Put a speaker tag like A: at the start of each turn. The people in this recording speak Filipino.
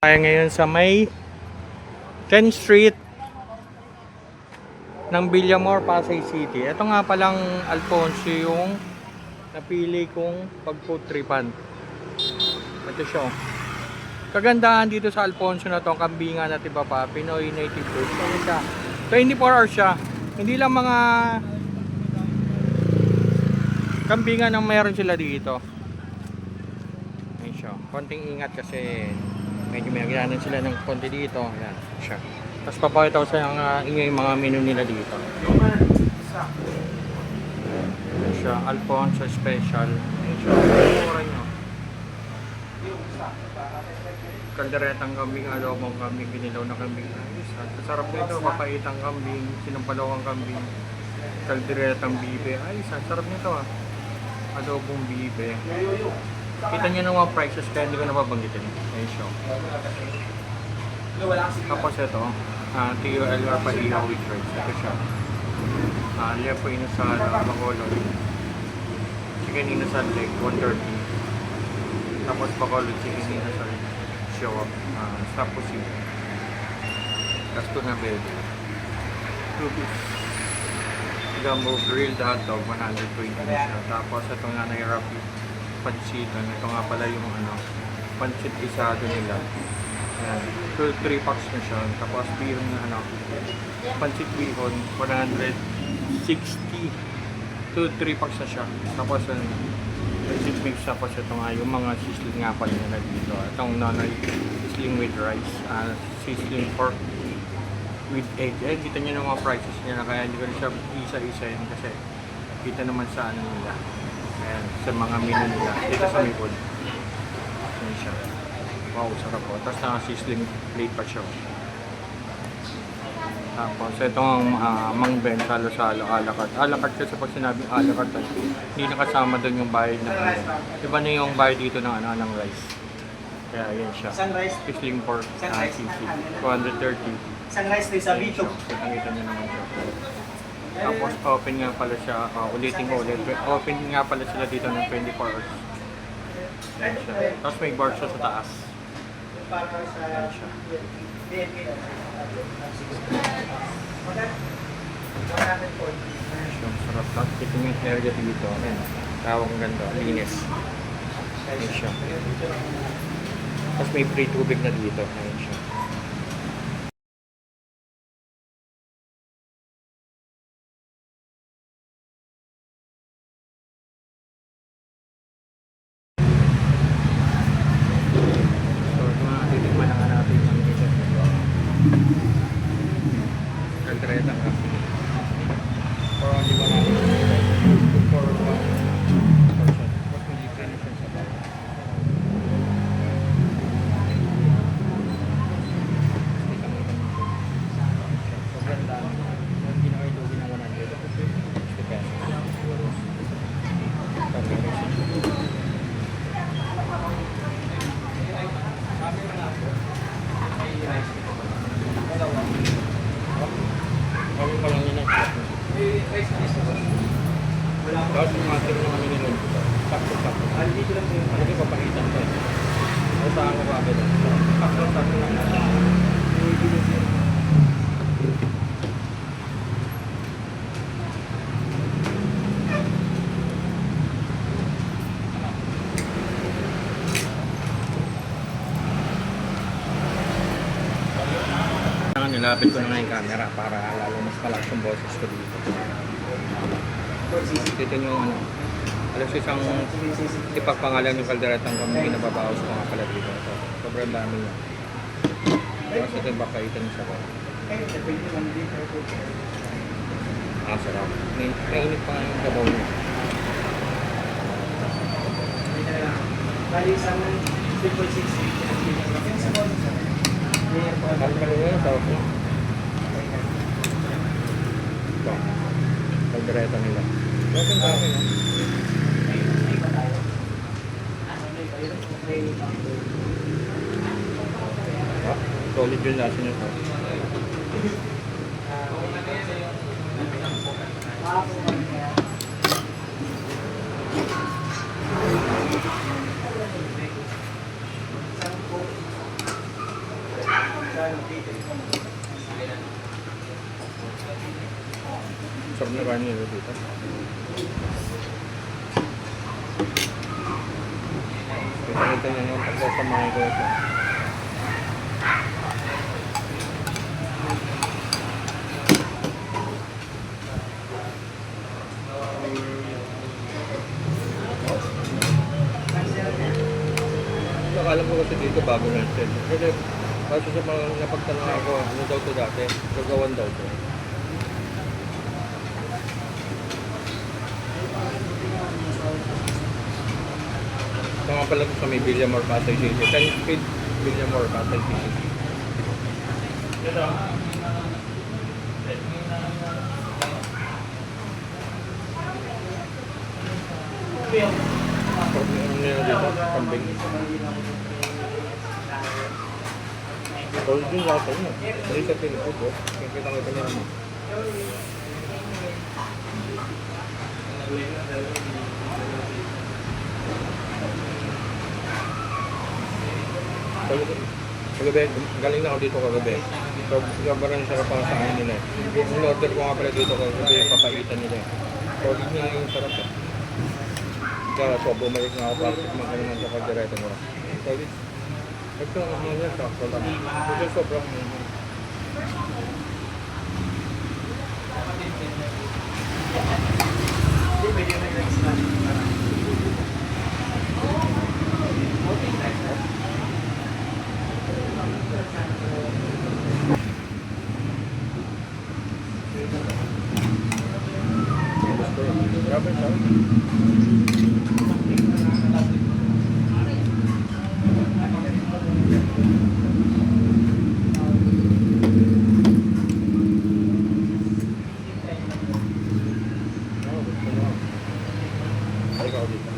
A: Tayo ngayon sa may 10th Street ng Villamor, Pasay City. Ito nga palang Alfonso yung napili kong pagputripan. Ito siya. Kagandahan dito sa Alfonso na to, kambingan at iba pa, Pinoy native food. Ano siya? 24 hours siya. Hindi lang mga kambingan ang mayroon sila dito. Ayun siya. Konting ingat kasi medyo may agyanan sila ng konti dito. Ayan siya. Tapos papakita ko sa yung mga menu nila dito. Ayan siya. Alfonso Special. Ayan siya. Mura nyo. Kalderetang kambing, adobong kambing, kinilaw na kambing. Sarap nito. Papaitang kambing, sinampalawang kambing, kalderetang bibe. Ay, sarap nito ah. Adobong bibe. Kita nyo ng mga prices kaya hindi ko napabanggitin. Ayun siya. Tapos ito, TULR pa ihaw with rice. Ito siya. Lepo inasal, bacolod. Chicken inasal leg, 130. Tapos bacolod chicken inasal show up. Tapusin. Kasto na bed. 2 piece. Gumbo grilled hotdog, 120 na siya. Tapos itong nanay rapi. Pancit, ito nga pala yung pancit isado nila. Ayan, 3 packs na siya. Tapos bihon na pancit bihon, 160 to 3 packs na siya. Tapos pancit mix, tapos ito nga yung mga sizzling nga pala nila dito. Itong nanay sizzling with rice, sizzling pork with egg. Kita nyo ng mga prices nila, kaya hindi ko rin siya isa-isa yun kasi kita naman sa ano nila. Ayan, sa mga menu nila dito sa Mipod. Ayan siya. Wow, sarap po. Tapos naka-sizzling plate pa siya. Tapos itong mangben, salo-salo, alakart. Alakart kasi pag sinabing alakart, hindi nakasama doon yung bayad ng iba na yung bayad dito ng ng rice. Kaya ayan siya. Sizzling pork, sisig, 230.
B: Isang rice din sa Bito.
A: Nakita nyo naman siya. Tapos open nga pala siya, ulitin ko ulit. Open nga pala sila dito ng 24 hours. Ayan siya. Tapos may bar siya sa taas. Ayan siya. Sarap. Tapos ito yung area dito. Ayan. Tawang ganda. Linis. Ayan siya. Tapos may free tubig na dito. Ayan siya. Kaldereta ka. For only 100. For 1 portion. Mas hindi finish yung sabaw. Sobrang dami. Yung ginakalugi ng 100. 60 pesos. Kami pa lang yun ang tapos yung master na kami nilun. Sakto-sakto. Hindi papakitan ko. O saan ko ba agad? Sakto-sakto lang natin. Nilapit ko na nga yung camera para lalo mas malakas yung boses ko dito. Dito yung alam sa isang ipagpangalan yung kalderetang kami nababawas ko nga pala dito. So, sobrang dami niya. Tapos ito yung bakaitan siya ko. Sarap. Mainit pa nga yung gabaw niya. Bali isang 3.6. Mahal pa rin yun, tawag ko. Ito. Kaldereta nila. Bakit ang dami, no? Solid yung lasa nyo to. Sarap na kanin nila dito. Kita-kita niya yung pagsasamahin ko ito. Akala ko kasi dito bago na siya. Kasi basta sa mga napagtanong ako, ano daw ito dati? Gagawan daw ito. Ito nga pala ito sa may Villamor, Pasay City. 10 feet Villamor, Pasay City. Ito. Ano nila dito? Kambing. Pero yung lasa niya. Hindi sa tinipod ko. Kita-kita niya naman. Kagabi, galing na ako dito kagabi. So, sobrang sarap ang sa akin nila. In-order ko nga pala dito kagabi, papaitan nila. So, yun nga yung sarap eh. Kaya so, bumalik na ako para kumakain ng sa kaldereta mo. So, ito ang mga niya, sakto lang. Ito sobrang grabe siya. Ay, ikaw dito.